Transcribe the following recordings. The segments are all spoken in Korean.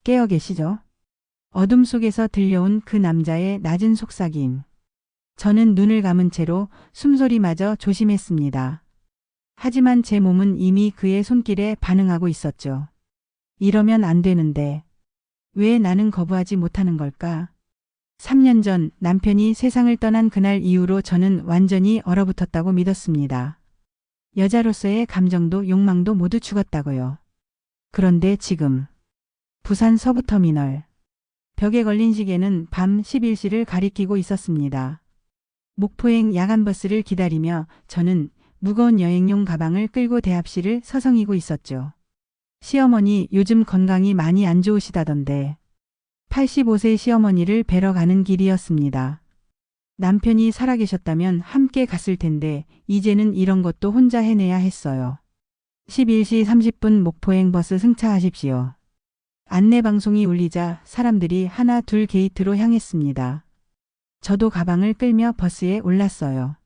깨어 계시죠? 어둠 속에서 들려온 그 남자의 낮은 속삭임. 저는 눈을 감은 채로 숨소리마저 조심했습니다. 하지만 제 몸은 이미 그의 손길에 반응하고 있었죠. 이러면 안 되는데 왜 나는 거부하지 못하는 걸까? 3년 전 남편이 세상을 떠난 그날 이후로 저는 완전히 얼어붙었다고 믿었습니다. 여자로서의 감정도 욕망도 모두 죽었다고요. 그런데 지금 부산 서부터미널 벽에 걸린 시계는 밤 11시를 가리키고 있었습니다. 목포행 야간버스를 기다리며 저는 무거운 여행용 가방을 끌고 대합실을 서성이고 있었죠. 시어머니 요즘 건강이 많이 안 좋으시다던데 85세 시어머니를 뵈러 가는 길이었습니다. 남편이 살아계셨다면 함께 갔을 텐데 이제는 이런 것도 혼자 해내야 했어요. 11시 30분 목포행 버스 승차하십시오. 안내방송이 울리자 사람들이 하나 둘 게이트로 향했습니다. 저도 가방을 끌며 버스에 올랐어요.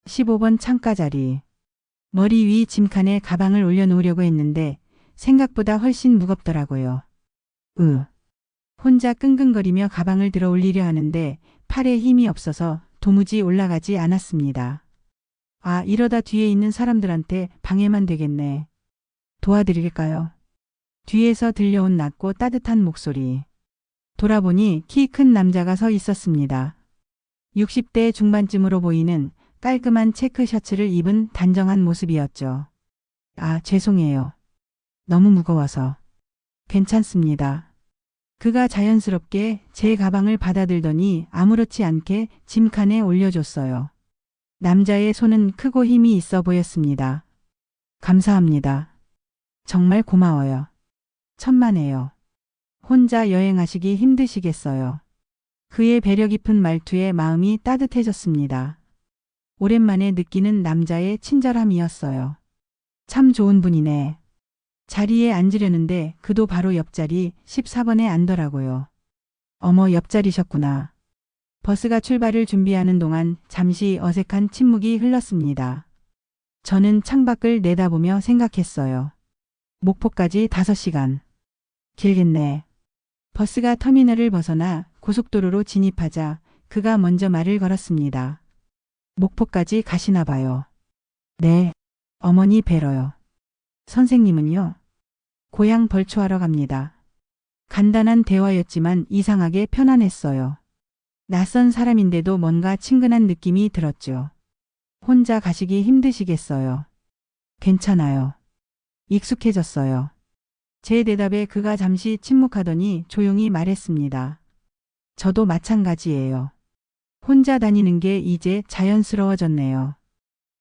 15번 창가 자리. 머리 위 짐칸에 가방을 올려놓으려고 했는데 생각보다 훨씬 무겁더라고요. 혼자 끙끙거리며 가방을 들어 올리려 하는데 팔에 힘이 없어서 도무지 올라가지 않았습니다. 아, 이러다 뒤에 있는 사람들한테 방해만 되겠네. 도와드릴까요? 뒤에서 들려온 낮고 따뜻한 목소리. 돌아보니 키 큰 남자가 서 있었습니다. 60대 중반쯤으로 보이는 깔끔한 체크 셔츠를 입은 단정한 모습이었죠. 아, 죄송해요. 너무 무거워서. 괜찮습니다. 그가 자연스럽게 제 가방을 받아들더니 아무렇지 않게 짐칸에 올려줬어요. 남자의 손은 크고 힘이 있어 보였습니다. 감사합니다. 정말 고마워요. 천만에요. 혼자 여행하시기 힘드시겠어요. 그의 배려 깊은 말투에 마음이 따뜻해졌습니다. 오랜만에 느끼는 남자의 친절함이었어요. 참 좋은 분이네. 자리에 앉으려는데 그도 바로 옆자리 14번에 앉더라고요. 어머, 옆자리셨구나. 버스가 출발을 준비하는 동안 잠시 어색한 침묵이 흘렀습니다. 저는 창밖을 내다보며 생각했어요. 목포까지 5시간. 길겠네. 버스가 터미널을 벗어나 고속도로로 진입하자 그가 먼저 말을 걸었습니다. 목포까지 가시나 봐요. 네. 어머니 뵈러요. 선생님은요? 고향 벌초하러 갑니다. 간단한 대화였지만 이상하게 편안했어요. 낯선 사람인데도 뭔가 친근한 느낌이 들었죠. 혼자 가시기 힘드시겠어요. 괜찮아요. 익숙해졌어요. 제 대답에 그가 잠시 침묵하더니 조용히 말했습니다. 저도 마찬가지예요. 혼자 다니는 게 이제 자연스러워졌네요.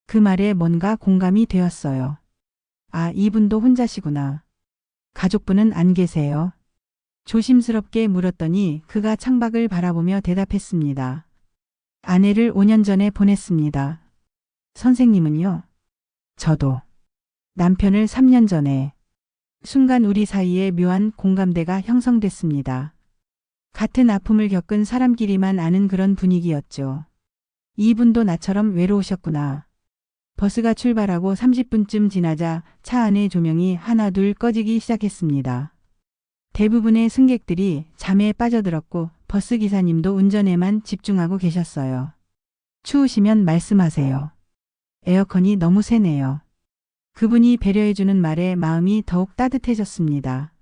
그 말에 뭔가 공감이 되었어요. 아, 이분도 혼자시구나. 가족분은 안 계세요? 조심스럽게 물었더니 그가 창밖을 바라보며 대답했습니다. 아내를 5년 전에 보냈습니다. 선생님은요? 저도. 남편을 3년 전에. 순간 우리 사이에 묘한 공감대가 형성됐습니다. 같은 아픔을 겪은 사람끼리만 아는 그런 분위기였죠. 이분도 나처럼 외로우셨구나. 버스가 출발하고 30분쯤 지나자 차 안의 조명이 하나둘 꺼지기 시작했습니다. 대부분의 승객들이 잠에 빠져들었고 버스 기사님도 운전에만 집중하고 계셨어요. 추우시면 말씀하세요. 에어컨이 너무 세네요. 그분이 배려해주는 말에 마음이 더욱 따뜻해졌습니다.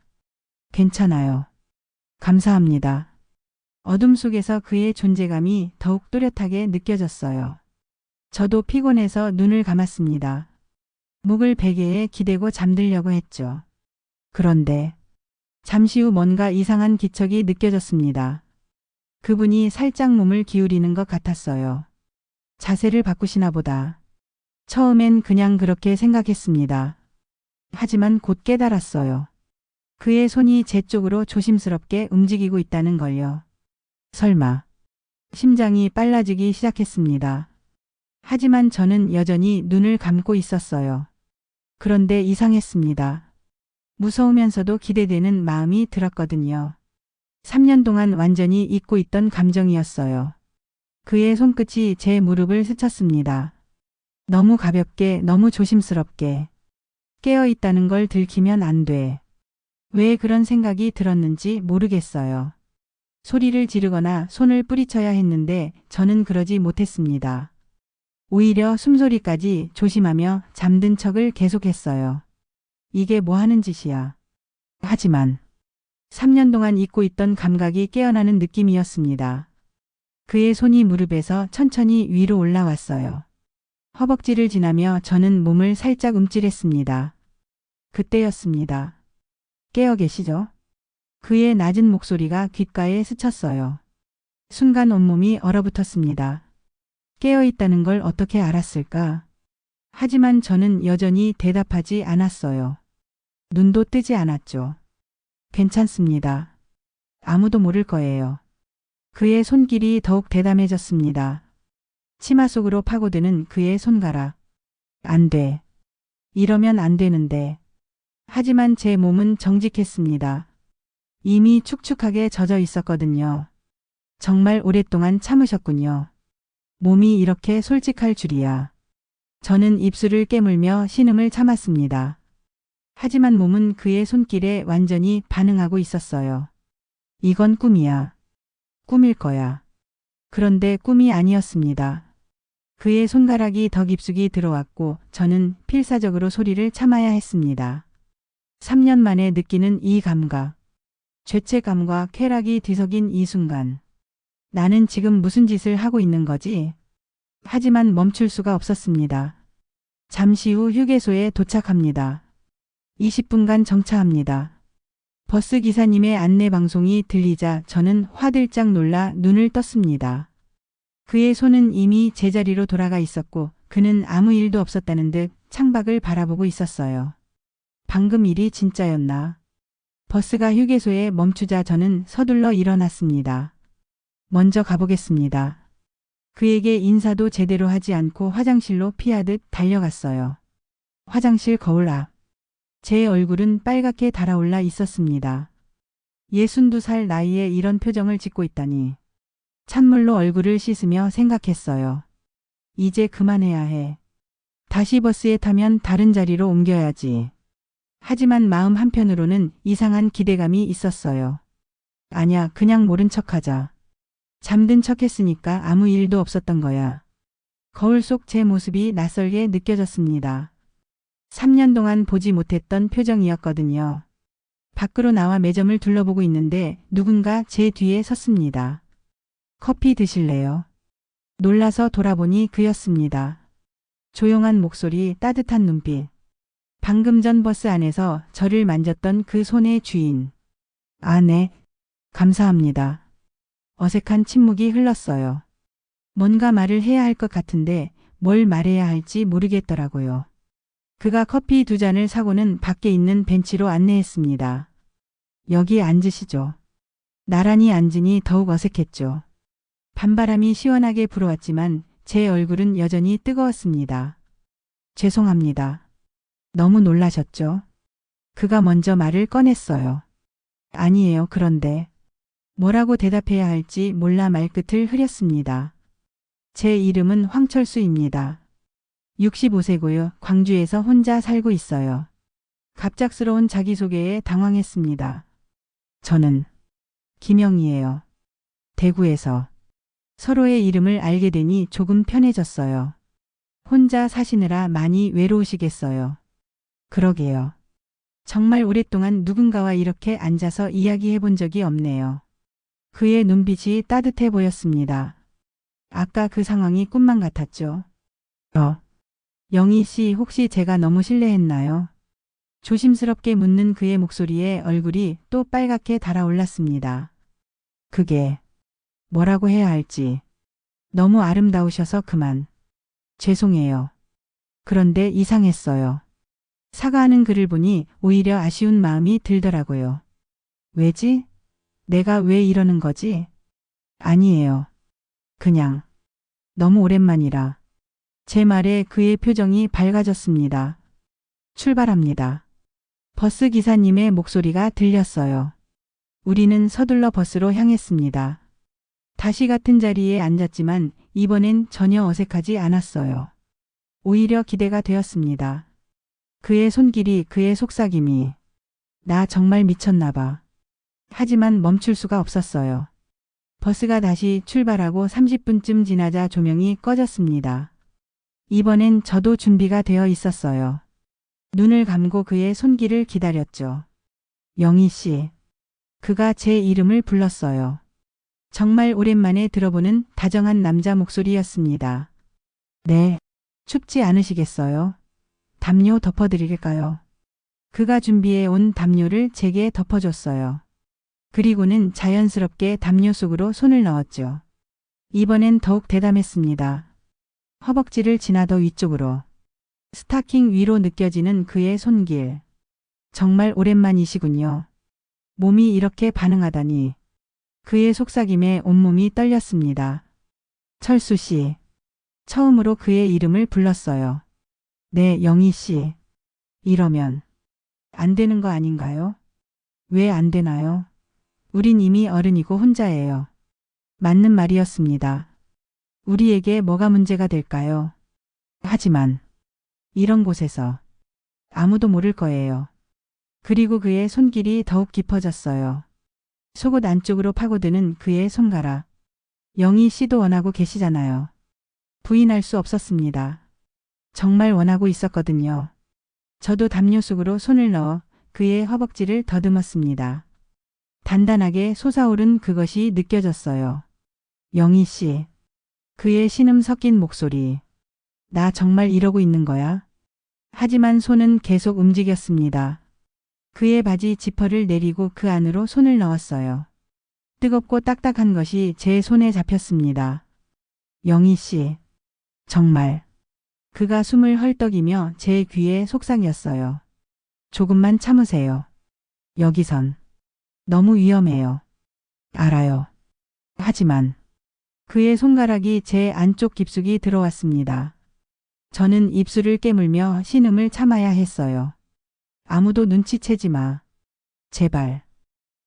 괜찮아요. 감사합니다. 어둠 속에서 그의 존재감이 더욱 또렷하게 느껴졌어요. 저도 피곤해서 눈을 감았습니다. 목을 베개에 기대고 잠들려고 했죠. 그런데 잠시 후 뭔가 이상한 기척이 느껴졌습니다. 그분이 살짝 몸을 기울이는 것 같았어요. 자세를 바꾸시나 보다. 처음엔 그냥 그렇게 생각했습니다. 하지만 곧 깨달았어요. 그의 손이 제 쪽으로 조심스럽게 움직이고 있다는 걸요. 설마. 심장이 빨라지기 시작했습니다. 하지만 저는 여전히 눈을 감고 있었어요. 그런데 이상했습니다. 무서우면서도 기대되는 마음이 들었거든요. 3년 동안 완전히 잊고 있던 감정이었어요. 그의 손끝이 제 무릎을 스쳤습니다. 너무 가볍게, 너무 조심스럽게. 깨어있다는 걸 들키면 안 돼. 왜 그런 생각이 들었는지 모르겠어요. 소리를 지르거나 손을 뿌리쳐야 했는데 저는 그러지 못했습니다. 오히려 숨소리까지 조심하며 잠든 척을 계속했어요. 이게 뭐 하는 짓이야. 하지만 3년 동안 잊고 있던 감각이 깨어나는 느낌이었습니다. 그의 손이 무릎에서 천천히 위로 올라왔어요. 허벅지를 지나며 저는 몸을 살짝 움찔했습니다. 그때였습니다. 깨어 계시죠? 그의 낮은 목소리가 귓가에 스쳤어요. 순간 온몸이 얼어붙었습니다. 깨어 있다는 걸 어떻게 알았을까? 하지만 저는 여전히 대답하지 않았어요. 눈도 뜨지 않았죠. 괜찮습니다. 아무도 모를 거예요. 그의 손길이 더욱 대담해졌습니다. 치마 속으로 파고드는 그의 손가락. 안 돼. 이러면 안 되는데. 하지만 제 몸은 정직했습니다. 이미 축축하게 젖어 있었거든요. 정말 오랫동안 참으셨군요. 몸이 이렇게 솔직할 줄이야. 저는 입술을 깨물며 신음을 참았습니다. 하지만 몸은 그의 손길에 완전히 반응하고 있었어요. 이건 꿈이야. 꿈일 거야. 그런데 꿈이 아니었습니다. 그의 손가락이 더 깊숙이 들어왔고 저는 필사적으로 소리를 참아야 했습니다. 3년 만에 느끼는 이 감각. 죄책감과 쾌락이 뒤섞인 이 순간. 나는 지금 무슨 짓을 하고 있는 거지? 하지만 멈출 수가 없었습니다. 잠시 후 휴게소에 도착합니다. 20분간 정차합니다. 버스 기사님의 안내 방송이 들리자 저는 화들짝 놀라 눈을 떴습니다. 그의 손은 이미 제자리로 돌아가 있었고 그는 아무 일도 없었다는 듯 창밖을 바라보고 있었어요. 방금 일이 진짜였나? 버스가 휴게소에 멈추자 저는 서둘러 일어났습니다. 먼저 가보겠습니다. 그에게 인사도 제대로 하지 않고 화장실로 피하듯 달려갔어요. 화장실 거울 앞. 제 얼굴은 빨갛게 달아올라 있었습니다. 62살 나이에 이런 표정을 짓고 있다니. 찬물로 얼굴을 씻으며 생각했어요. 이제 그만해야 해. 다시 버스에 타면 다른 자리로 옮겨야지. 하지만 마음 한편으로는 이상한 기대감이 있었어요. 아냐, 그냥 모른 척하자. 잠든 척했으니까 아무 일도 없었던 거야. 거울 속 제 모습이 낯설게 느껴졌습니다. 3년 동안 보지 못했던 표정이었거든요. 밖으로 나와 매점을 둘러보고 있는데 누군가 제 뒤에 섰습니다. 커피 드실래요? 놀라서 돌아보니 그였습니다. 조용한 목소리, 따뜻한 눈빛. 방금 전 버스 안에서 저를 만졌던 그 손의 주인. 아, 네. 감사합니다. 어색한 침묵이 흘렀어요. 뭔가 말을 해야 할 것 같은데 뭘 말해야 할지 모르겠더라고요. 그가 커피 2잔을 사고는 밖에 있는 벤치로 안내했습니다. 여기 앉으시죠. 나란히 앉으니 더욱 어색했죠. 밤바람이 시원하게 불어왔지만 제 얼굴은 여전히 뜨거웠습니다. 죄송합니다. 너무 놀라셨죠? 그가 먼저 말을 꺼냈어요. 아니에요. 그런데 뭐라고 대답해야 할지 몰라 말끝을 흐렸습니다. 제 이름은 황철수입니다. 65세고요. 광주에서 혼자 살고 있어요. 갑작스러운 자기소개에 당황했습니다. 저는 김영희예요. 대구에서. 서로의 이름을 알게 되니 조금 편해졌어요. 혼자 사시느라 많이 외로우시겠어요. 그러게요. 정말 오랫동안 누군가와 이렇게 앉아서 이야기해 본 적이 없네요. 그의 눈빛이 따뜻해 보였습니다. 아까 그 상황이 꿈만 같았죠. 영희 씨, 혹시 제가 너무 실례했나요? 조심스럽게 묻는 그의 목소리에 얼굴이 또 빨갛게 달아올랐습니다. 그게 뭐라고 해야 할지. 너무 아름다우셔서 그만. 죄송해요. 그런데 이상했어요. 사과하는 그를 보니 오히려 아쉬운 마음이 들더라고요. 왜지? 내가 왜 이러는 거지? 아니에요. 그냥 너무 오랜만이라. 제 말에 그의 표정이 밝아졌습니다. 출발합니다. 버스 기사님의 목소리가 들렸어요. 우리는 서둘러 버스로 향했습니다. 다시 같은 자리에 앉았지만 이번엔 전혀 어색하지 않았어요. 오히려 기대가 되었습니다. 그의 손길이, 그의 속삭임이 나 정말 미쳤나 봐. 하지만 멈출 수가 없었어요. 버스가 다시 출발하고 30분쯤 지나자 조명이 꺼졌습니다. 이번엔 저도 준비가 되어 있었어요. 눈을 감고 그의 손길을 기다렸죠. 영희 씨. 그가 제 이름을 불렀어요. 정말 오랜만에 들어보는 다정한 남자 목소리였습니다. 네. 춥지 않으시겠어요? 담요 덮어드릴까요? 그가 준비해 온 담요를 제게 덮어줬어요. 그리고는 자연스럽게 담요 속으로 손을 넣었죠. 이번엔 더욱 대담했습니다. 허벅지를 지나 더 위쪽으로. 스타킹 위로 느껴지는 그의 손길. 정말 오랜만이시군요. 몸이 이렇게 반응하다니. 그의 속삭임에 온몸이 떨렸습니다. 철수 씨. 처음으로 그의 이름을 불렀어요. 네, 영희 씨. 이러면 안 되는 거 아닌가요? 왜 안 되나요? 우린 이미 어른이고 혼자예요. 맞는 말이었습니다. 우리에게 뭐가 문제가 될까요? 하지만 이런 곳에서 아무도 모를 거예요. 그리고 그의 손길이 더욱 깊어졌어요. 속옷 안쪽으로 파고드는 그의 손가락. 영희 씨도 원하고 계시잖아요. 부인할 수 없었습니다. 정말 원하고 있었거든요. 저도 담요 속으로 손을 넣어 그의 허벅지를 더듬었습니다. 단단하게 솟아오른 그것이 느껴졌어요. 영희 씨. 그의 신음 섞인 목소리. 나 정말 이러고 있는 거야? 하지만 손은 계속 움직였습니다. 그의 바지 지퍼를 내리고 그 안으로 손을 넣었어요. 뜨겁고 딱딱한 것이 제 손에 잡혔습니다. 영희 씨. 정말. 그가 숨을 헐떡이며 제 귀에 속삭였어요. 조금만 참으세요. 여기선. 너무 위험해요. 알아요. 하지만 그의 손가락이 제 안쪽 깊숙이 들어왔습니다. 저는 입술을 깨물며 신음을 참아야 했어요. 아무도 눈치채지 마. 제발.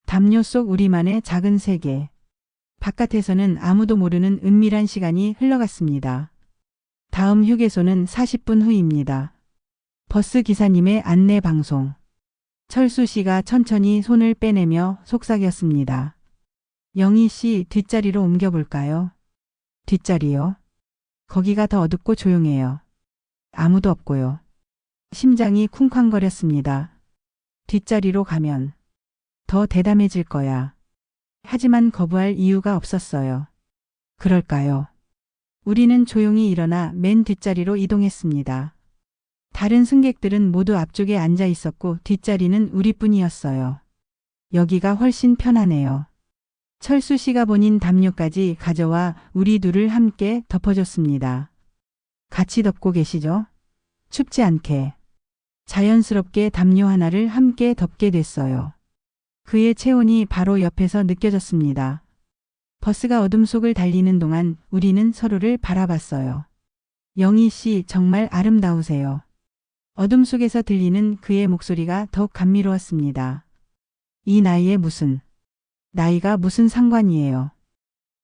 담요 속 우리만의 작은 세계. 바깥에서는 아무도 모르는 은밀한 시간이 흘러갔습니다. 다음 휴게소는 40분 후입니다. 버스 기사님의 안내 방송. 철수 씨가 천천히 손을 빼내며 속삭였습니다. 영희 씨 뒷자리로 옮겨볼까요? 뒷자리요? 거기가 더 어둡고 조용해요. 아무도 없고요. 심장이 쿵쾅거렸습니다. 뒷자리로 가면 더 대담해질 거야. 하지만 거부할 이유가 없었어요. 그럴까요? 우리는 조용히 일어나 맨 뒷자리로 이동했습니다. 다른 승객들은 모두 앞쪽에 앉아 있었고 뒷자리는 우리뿐이었어요. 여기가 훨씬 편하네요. 철수 씨가 본인 담요까지 가져와 우리 둘을 함께 덮어줬습니다. 같이 덮고 계시죠? 춥지 않게. 자연스럽게 담요 하나를 함께 덮게 됐어요. 그의 체온이 바로 옆에서 느껴졌습니다. 버스가 어둠 속을 달리는 동안 우리는 서로를 바라봤어요. 영희 씨 정말 아름다우세요. 어둠 속에서 들리는 그의 목소리가 더욱 감미로웠습니다. 이 나이에 무슨, 나이가 무슨 상관이에요.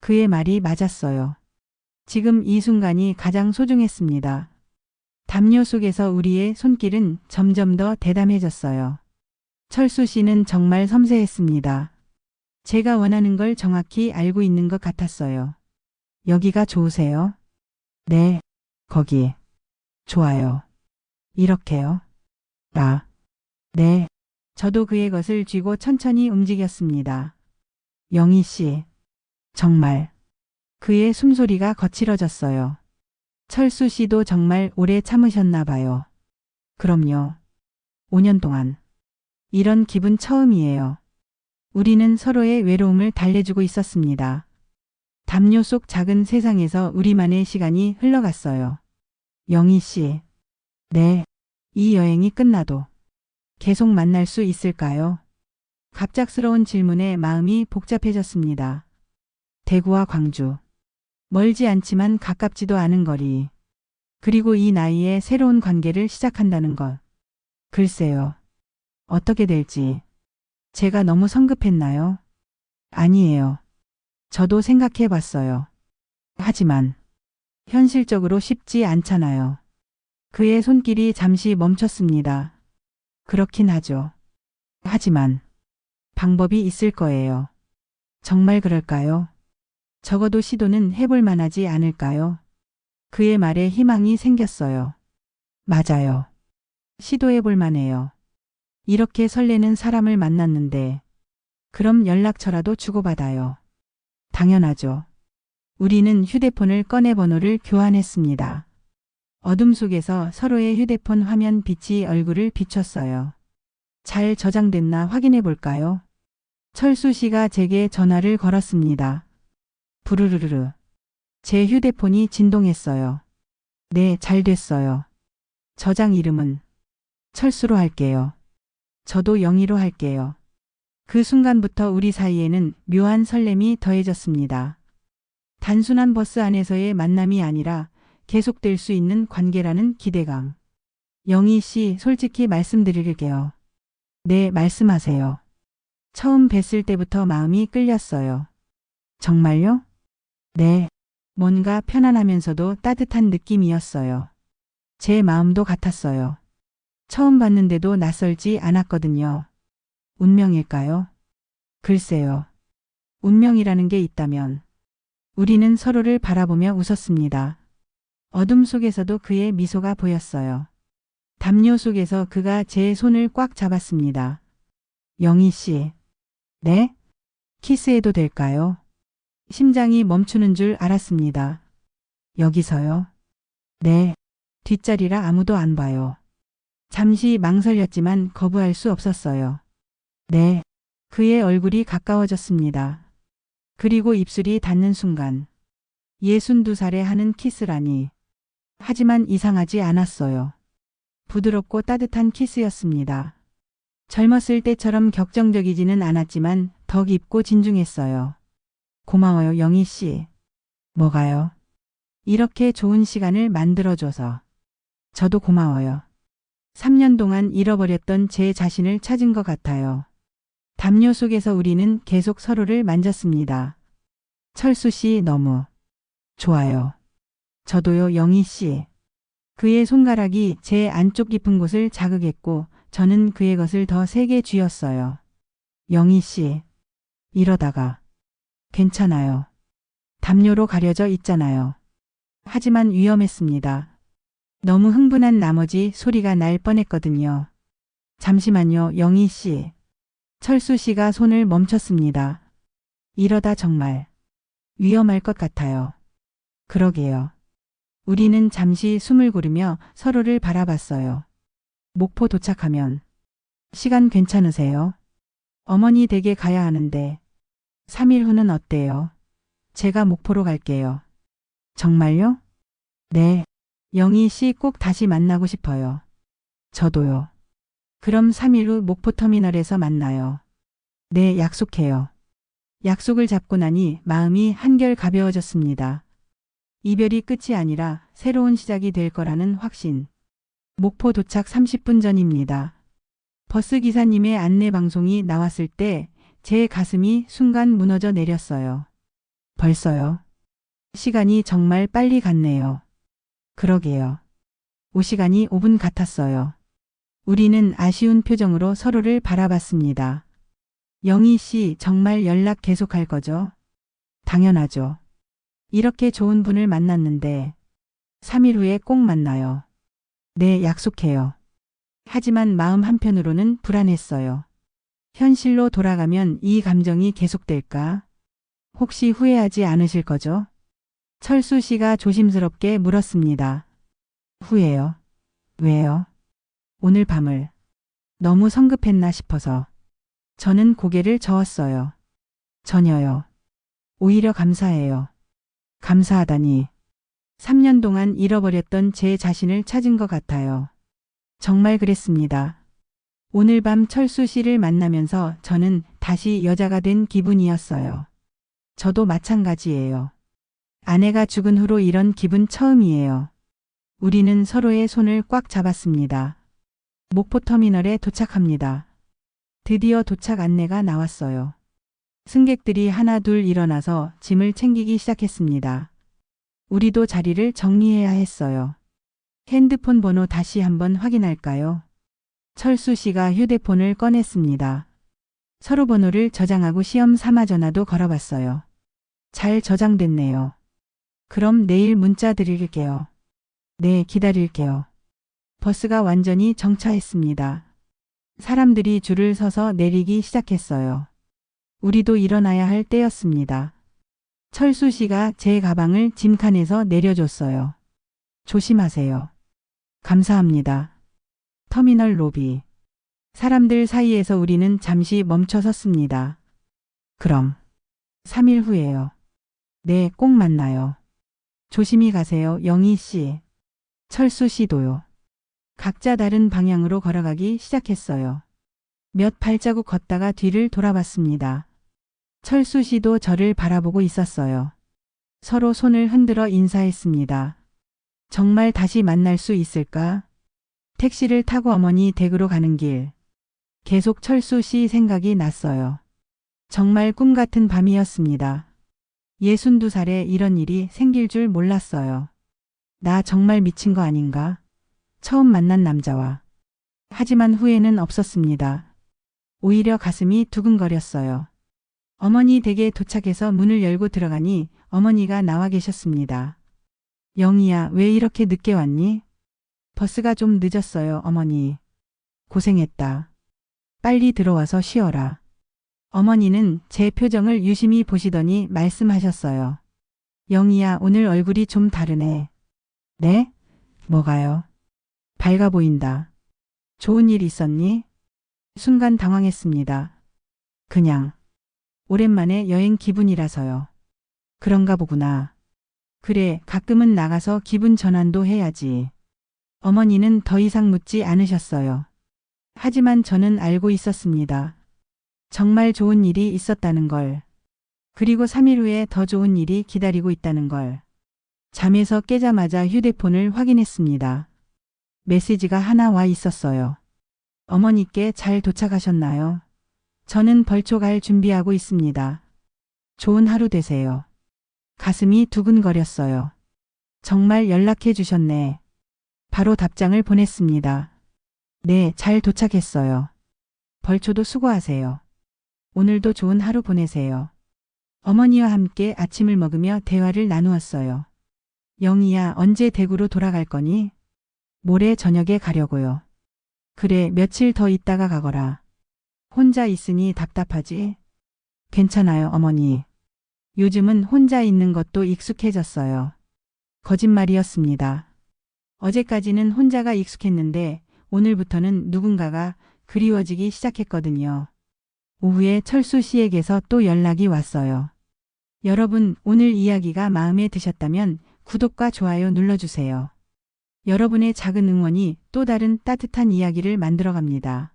그의 말이 맞았어요. 지금 이 순간이 가장 소중했습니다. 담요 속에서 우리의 손길은 점점 더 대담해졌어요. 철수 씨는 정말 섬세했습니다. 제가 원하는 걸 정확히 알고 있는 것 같았어요. 여기가 좋으세요? 네, 거기. 좋아요. 이렇게요? 아, 네. 저도 그의 것을 쥐고 천천히 움직였습니다. 영희 씨. 정말. 그의 숨소리가 거칠어졌어요. 철수 씨도 정말 오래 참으셨나 봐요. 그럼요. 5년 동안. 이런 기분 처음이에요. 우리는 서로의 외로움을 달래주고 있었습니다. 담요 속 작은 세상에서 우리만의 시간이 흘러갔어요. 영희 씨. 네. 이 여행이 끝나도 계속 만날 수 있을까요? 갑작스러운 질문에 마음이 복잡해졌습니다. 대구와 광주. 멀지 않지만 가깝지도 않은 거리. 그리고 이 나이에 새로운 관계를 시작한다는 것. 글쎄요. 어떻게 될지. 제가 너무 성급했나요? 아니에요. 저도 생각해 봤어요. 하지만 현실적으로 쉽지 않잖아요. 그의 손길이 잠시 멈췄습니다. 그렇긴 하죠. 하지만 방법이 있을 거예요. 정말 그럴까요? 적어도 시도는 해볼 만하지 않을까요? 그의 말에 희망이 생겼어요. 맞아요. 시도해볼 만해요. 이렇게 설레는 사람을 만났는데, 그럼 연락처라도 주고받아요. 당연하죠. 우리는 휴대폰을 꺼내 번호를 교환했습니다. 어둠 속에서 서로의 휴대폰 화면 빛이 얼굴을 비췄어요. 잘 저장됐나 확인해 볼까요? 철수 씨가 제게 전화를 걸었습니다. 부르르르. 제 휴대폰이 진동했어요. 네, 잘 됐어요. 저장 이름은 철수로 할게요. 저도 영희로 할게요. 그 순간부터 우리 사이에는 묘한 설렘이 더해졌습니다. 단순한 버스 안에서의 만남이 아니라 계속될 수 있는 관계라는 기대감. 영희 씨, 솔직히 말씀드릴게요. 네, 말씀하세요. 처음 뵀을 때부터 마음이 끌렸어요. 정말요? 네. 뭔가 편안하면서도 따뜻한 느낌이었어요. 제 마음도 같았어요. 처음 봤는데도 낯설지 않았거든요. 운명일까요? 글쎄요. 운명이라는 게 있다면. 우리는 서로를 바라보며 웃었습니다. 어둠 속에서도 그의 미소가 보였어요. 담요 속에서 그가 제 손을 꽉 잡았습니다. 영희 씨. 네? 키스해도 될까요? 심장이 멈추는 줄 알았습니다. 여기서요? 네. 뒷자리라 아무도 안 봐요. 잠시 망설였지만 거부할 수 없었어요. 네. 그의 얼굴이 가까워졌습니다. 그리고 입술이 닿는 순간 62살에 하는 키스라니. 하지만 이상하지 않았어요. 부드럽고 따뜻한 키스였습니다. 젊었을 때처럼 격정적이지는 않았지만 더 깊고 진중했어요. 고마워요, 영희 씨. 뭐가요? 이렇게 좋은 시간을 만들어줘서. 저도 고마워요. 3년 동안 잃어버렸던 제 자신을 찾은 것 같아요. 담요 속에서 우리는 계속 서로를 만졌습니다. 철수 씨 너무 좋아요. 저도요, 영희 씨. 그의 손가락이 제 안쪽 깊은 곳을 자극했고 저는 그의 것을 더 세게 쥐었어요. 영희 씨. 이러다가 괜찮아요. 담요로 가려져 있잖아요. 하지만 위험했습니다. 너무 흥분한 나머지 소리가 날 뻔했거든요. 잠시만요, 영희 씨. 철수 씨가 손을 멈췄습니다. 이러다 정말 위험할 것 같아요. 그러게요. 우리는 잠시 숨을 고르며 서로를 바라봤어요. 목포 도착하면 시간 괜찮으세요? 어머니 댁에 가야 하는데 3일 후는 어때요? 제가 목포로 갈게요. 정말요? 네. 영희 씨 꼭 다시 만나고 싶어요. 저도요. 그럼 3일 후 목포터미널에서 만나요. 네, 약속해요. 약속을 잡고 나니 마음이 한결 가벼워졌습니다. 이별이 끝이 아니라 새로운 시작이 될 거라는 확신. 목포 도착 30분 전입니다. 버스 기사님의 안내 방송이 나왔을 때 제 가슴이 순간 무너져 내렸어요. 벌써요? 시간이 정말 빨리 갔네요. 그러게요. 오시간이 5분 같았어요. 우리는 아쉬운 표정으로 서로를 바라봤습니다. 영희 씨 정말 연락 계속할 거죠? 당연하죠. 이렇게 좋은 분을 만났는데 3일 후에 꼭 만나요. 네, 약속해요. 하지만 마음 한편으로는 불안했어요. 현실로 돌아가면 이 감정이 계속될까? 혹시 후회하지 않으실 거죠? 철수 씨가 조심스럽게 물었습니다. 후회요? 왜요? 오늘 밤을 너무 성급했나 싶어서. 저는 고개를 저었어요. 전혀요. 오히려 감사해요. 감사하다니. 3년 동안 잃어버렸던 제 자신을 찾은 것 같아요. 정말 그랬습니다. 오늘 밤 철수 씨를 만나면서 저는 다시 여자가 된 기분이었어요. 저도 마찬가지예요. 아내가 죽은 후로 이런 기분 처음이에요. 우리는 서로의 손을 꽉 잡았습니다. 목포터미널에 도착합니다. 드디어 도착 안내가 나왔어요. 승객들이 하나 둘 일어나서 짐을 챙기기 시작했습니다. 우리도 자리를 정리해야 했어요. 핸드폰 번호 다시 한번 확인할까요? 철수 씨가 휴대폰을 꺼냈습니다. 서로 번호를 저장하고 시험 삼아 전화도 걸어봤어요. 잘 저장됐네요. 그럼 내일 문자 드릴게요. 네, 기다릴게요. 버스가 완전히 정차했습니다. 사람들이 줄을 서서 내리기 시작했어요. 우리도 일어나야 할 때였습니다. 철수 씨가 제 가방을 짐칸에서 내려줬어요. 조심하세요. 감사합니다. 터미널 로비. 사람들 사이에서 우리는 잠시 멈춰 섰습니다. 그럼 3일 후에요. 네, 꼭 만나요. 조심히 가세요, 영희 씨. 철수 씨도요. 각자 다른 방향으로 걸어가기 시작했어요. 몇 발자국 걷다가 뒤를 돌아봤습니다. 철수 씨도 저를 바라보고 있었어요. 서로 손을 흔들어 인사했습니다. 정말 다시 만날 수 있을까? 택시를 타고 어머니 댁으로 가는 길. 계속 철수 씨 생각이 났어요. 정말 꿈 같은 밤이었습니다. 62살에 이런 일이 생길 줄 몰랐어요. 나 정말 미친 거 아닌가? 처음 만난 남자와. 하지만 후회는 없었습니다. 오히려 가슴이 두근거렸어요. 어머니 댁에 도착해서 문을 열고 들어가니 어머니가 나와 계셨습니다. 영희야, 왜 이렇게 늦게 왔니? 버스가 좀 늦었어요, 어머니. 고생했다. 빨리 들어와서 쉬어라. 어머니는 제 표정을 유심히 보시더니 말씀하셨어요. 영희야, 오늘 얼굴이 좀 다르네. 네? 뭐가요? 밝아 보인다. 좋은 일 있었니? 순간 당황했습니다. 그냥 오랜만에 여행 기분이라서요. 그런가 보구나. 그래, 가끔은 나가서 기분 전환도 해야지. 어머니는 더 이상 묻지 않으셨어요. 하지만 저는 알고 있었습니다. 정말 좋은 일이 있었다는 걸. 그리고 3일 후에 더 좋은 일이 기다리고 있다는 걸. 잠에서 깨자마자 휴대폰을 확인했습니다. 메시지가 하나 와 있었어요. 어머니께 잘 도착하셨나요? 저는 벌초 갈 준비하고 있습니다. 좋은 하루 되세요. 가슴이 두근거렸어요. 정말 연락해 주셨네. 바로 답장을 보냈습니다. 네, 잘 도착했어요. 벌초도 수고하세요. 오늘도 좋은 하루 보내세요. 어머니와 함께 아침을 먹으며 대화를 나누었어요. 영희야, 언제 댁으로 돌아갈 거니? 모레 저녁에 가려고요. 그래, 며칠 더 있다가 가거라. 혼자 있으니 답답하지? 괜찮아요, 어머니. 요즘은 혼자 있는 것도 익숙해졌어요. 거짓말이었습니다. 어제까지는 혼자가 익숙했는데 오늘부터는 누군가가 그리워지기 시작했거든요. 오후에 철수 씨에게서 또 연락이 왔어요. 여러분, 오늘 이야기가 마음에 드셨다면 구독과 좋아요 눌러주세요. 여러분의 작은 응원이 또 다른 따뜻한 이야기를 만들어갑니다.